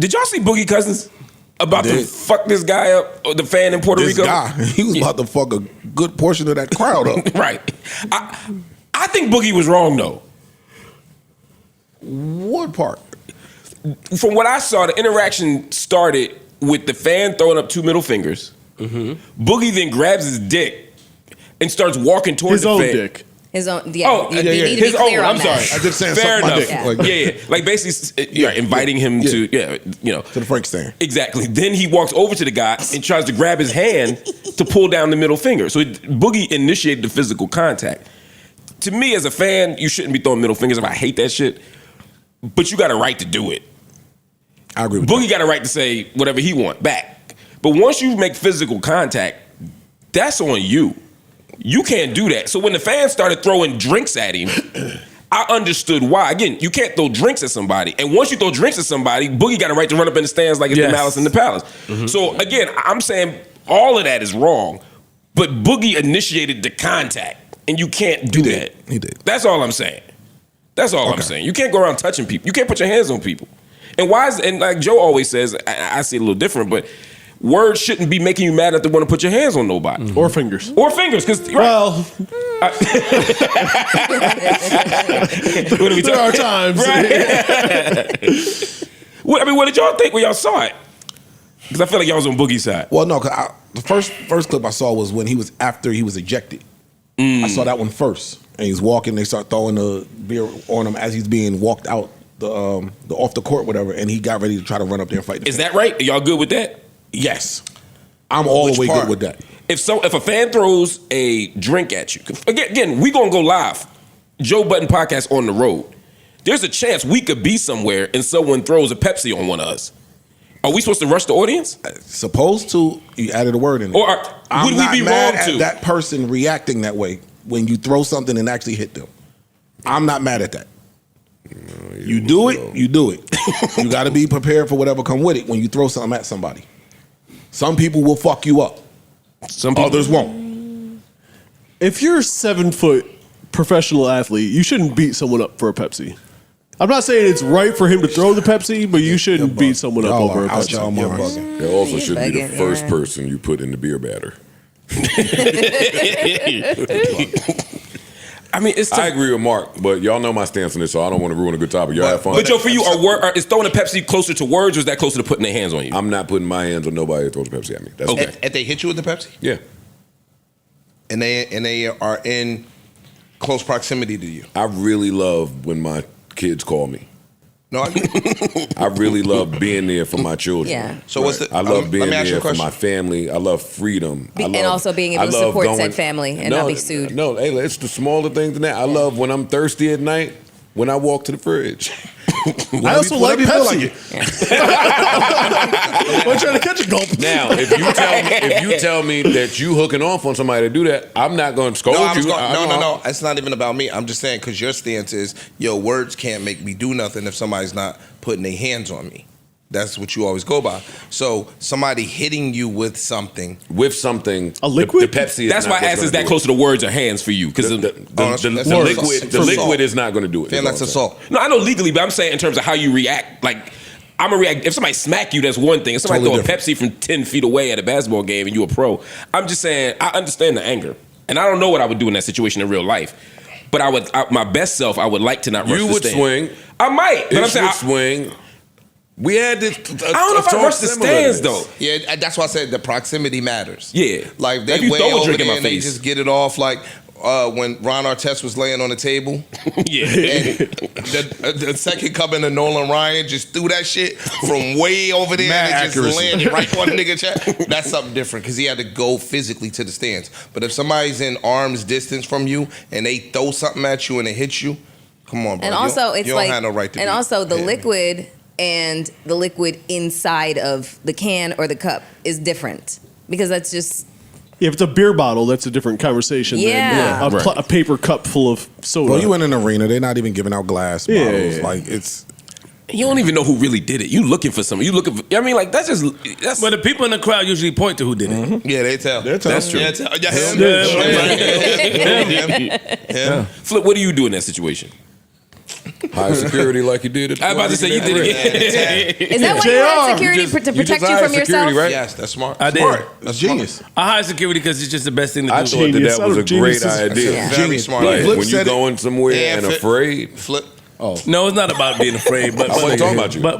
Did y'all see Boogie Cousins about to fuck this guy up, or the fan in Puerto Rico? He was about to fuck a good portion of that crowd up. Right. I think Boogie was wrong though. What part? From what I saw, the interaction started with the fan throwing up 2 middle fingers. Mm-hmm. Boogie then grabs his dick and starts walking towards his own fan. dick. His own, His own. I'm sorry. I just saying Fair something enough. my dick. Yeah. Like basically, inviting him to, to the Frank stand. Exactly. Then he walks over to the guy and tries to grab his hand to pull down the middle finger. So Boogie initiated the physical contact. To me, as a fan, you shouldn't be throwing middle fingers. I hate that shit. But you got a right to do it. I agree with Boogie got a right to say whatever he want back. But once you make physical contact, that's on you. You can't do that. So when the fans started throwing drinks at him, I understood why. Again, you can't throw drinks at somebody. And once you throw drinks at somebody, Boogie got a right to run up in the stands like it's the Malice in the Palace. Mm-hmm. So again, I'm saying all of that is wrong. But Boogie initiated the contact. And you can't do that. He did. That's all I'm saying. That's all I'm saying. You can't go around touching people. You can't put your hands on people. And and like Joe always says, I see it a little different, but words shouldn't be making you mad if they want to put your hands on nobody. Mm-hmm. Or fingers. Or fingers, because there are times. Right? What did y'all think when y'all saw it? Because I feel like y'all was on Boogie's side. Well, no, because the first clip I saw was when he was after he was ejected. I saw that one first. And he's walking, they start throwing the beer on him as he's being walked out the off the court, whatever, and he got ready to try to run up there and fight. Is that right? Are y'all good with that? Yes. I'm all the way good with that. If a fan throws a drink at you, again, we gonna go live. Joe Budden podcast on the road. There's a chance we could be somewhere and someone throws a Pepsi on one of us. Are we supposed to rush the audience? Supposed to. You added a word in it. Or would we be wrong at to? that person reacting that way when you throw something and actually hit them. I'm not mad at that. No, you do it. You got to be prepared for whatever come with it when you throw something at somebody. Some people will fuck you up. Some people. Others won't. If you're a 7-foot professional athlete, you shouldn't beat someone up for a Pepsi. I'm not saying it's right for him to throw the Pepsi, but you shouldn't beat someone up over a Pepsi. It also shouldn't be the first person you put in the beer batter. I mean, I agree with Mark, but y'all know my stance on this, so I don't want to ruin a good topic. Y'all have fun. But Joe, for you, is throwing a Pepsi closer to words, or is that closer to putting their hands on you? I'm not putting my hands on nobody that throws a Pepsi at me. That's okay. If they hit you with the Pepsi? Yeah. And they are in close proximity to you. I really love when my kids call me. No, I really love being there for my children. Yeah. So what's the? I love being let me ask you there a for question. my family. I love freedom. And also being able to support said family and not be sued. No, hey, it's the smaller things than that. I love when I'm thirsty at night when I walk to the fridge. I also like Pepsi. I'm trying to catch a gulp. Now, if you tell me that you hooking off on somebody to do that, I'm not going to scold you. No. It's not even about me. I'm just saying because your stance is, words can't make me do nothing if somebody's not putting their hands on me. That's what you always go by. So somebody hitting you with something. A liquid? The Pepsi is That's why I asked, is that closer to words or hands for you? Because the liquid is not going to do it. And that's assault. No, I know legally, but I'm saying in terms of how you react. Like, I'm going to react. If somebody smack you, that's one thing. If somebody throw a Pepsi from 10 feet away at a basketball game and you a pro, I'm just saying, I understand the anger. And I don't know what I would do in that situation in real life. But my best self, I would like to not rush the stand. You would swing. I might. But I'm saying, swing. We had this. I don't know if I rush the stands though. Yeah, that's why I said the proximity matters. Yeah, like they way over there and they just get it off. Like when Ron Artest was laying on the table. Yeah, and the second coming of Nolan Ryan just threw that shit from way over there and it just landed right on the nigga chest. That's something different because he had to go physically to the stands. But if somebody's in arm's distance from you and they throw something at you and it hits you, come on, bro. And also, it's you like, don't have no right to. And also, the liquid and the liquid inside of the can or the cup is different because that's just. Yeah, if it's a beer bottle, that's a different conversation than a paper cup full of soda. Well, you in an arena, they're not even giving out glass bottles. Yeah. Like, it's... You don't even know who really did it. You looking for something. You looking for... I mean, like, that's... But the people in the crowd usually point to who did it. Mm-hmm. Yeah, they tell. That's true. Yeah, Flip, what do you do in that situation? High security like you did it. I was about to say you did it. Is that why you had security to protect you hired from yourself? security, right? Yes, that's smart. I did. Smart. That's Genius. I hired security because it's just the best thing to do. I thought Genius. that was a great Genius. idea. That's very smart. Like, Flip when you said it. going somewhere and Flip- afraid. Flip. No, it's not about being afraid. But I wasn't talking about you. But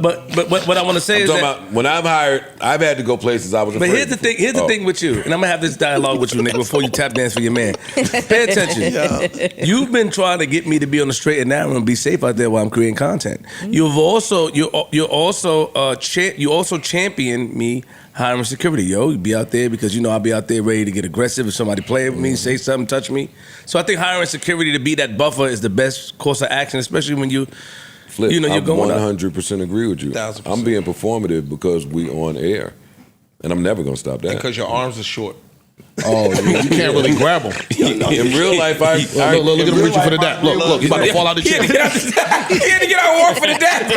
what I want to say I'm is talking that. about when I've had to go places I was afraid. But here's the thing. Here's the thing with you, and I'm gonna have this dialogue with you, nigga, before you tap dance for your man. Pay attention. You've been trying to get me to be on the straight and narrow and be safe out there while I'm creating content. You also champion me hiring security. You be out there because you know I'll be out there ready to get aggressive if somebody play with me, say something, touch me. So I think hiring security to be that buffer is the best course of action, especially when you. Flip, You know, you're I going up. 100% agree with you. 1000%. I'm being performative because we on air, and I'm never gonna stop that. Because your arms are short. Oh, you can't really grab them. In real life, Look at him reaching for the dap. Look, he's about to fall out of the He had chair. to get out and walk for the dap.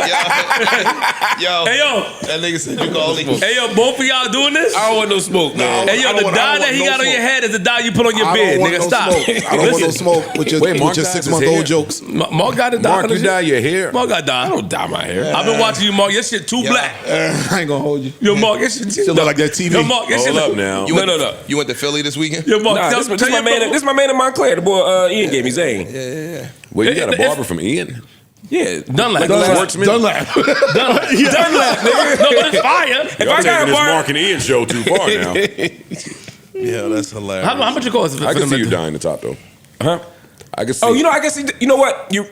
Yo, Hey yo, that nigga said you can only. hey yo, both of y'all doing this? I don't want no smoke, man. Hey yo, the dye that he got on your head is the dye you put on your beard, nigga. Stop. I don't want no smoke with your, Wait, Mark with your dyes his 6-month-old hair? jokes. Mark got the dye. Mark, you dye your hair. Mark got dye. I don't dye my hair. I've been watching you, Mark. Your shit too black. I ain't gonna hold you. Yo, Mark, your shit Still look like that TV. Yo, Mark, your shit Hold up look. now. No. You went to Philly this weekend? Yo, Mark, Nah, tell this my your man. brother- This my man in Montclair. The boy Ian gave me Zane. Wait, you got a barber from Ian? Yeah, Dunlap. Worksman? Dunlap. Dunlap, nigga. No, but it's fire. If I got a bar, and Ian show too far now. Yeah, that's hilarious. How much it cost? I can see you dyeing the top though. huh? I can see. Oh, I guess you know what you.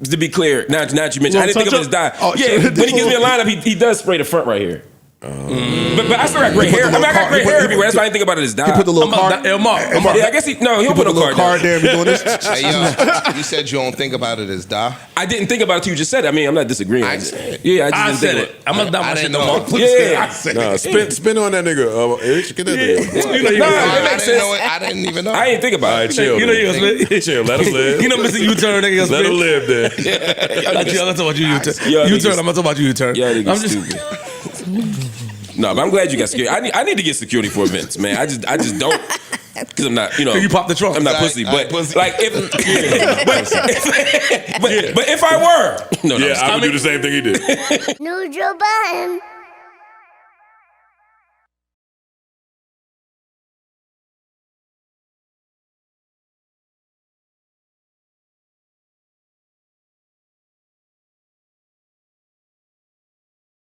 To be clear, now that you mentioned, I didn't think of it as dye. Oh, Yeah, shit. when he gives me a lineup, he does spray the front right here. But I still got gray hair. I mean, I got gray hair everywhere. That's why I didn't think about it as dye. He put the little card. Yo, Mark. Yeah, I guess he'll He put put a a little card card there. there and be doing this. Hey, yo, you said you don't think about it as da. I didn't think about it till you just said it. I mean, I'm not disagreeing. I said. Yeah, I just I didn't said think it. I'm gonna dye my I shit didn't no know. more. Yeah. spin on that nigga. Eric, get that nigga. You know you Nah, gonna that I makes didn't sense. know it. I didn't even know. I didn't think All about right, it. chill. You know you man. gonna split. Chill. Let him live. You know Mr. U-turn, nigga gonna Let him split. live there. I'm talking about you, U-turn. Yo, U-turn, niggas- I'm not talking about you, U-turn. Yeah, I'm niggas just stupid. No, but I'm glad you got security. I need to get security for events, man. I just don't because I'm not, you pop the trunk. I'm not Right, pussy, right, but pussy. like if, but if I were, no, Yeah, I would do the same thing he did. Neutral button.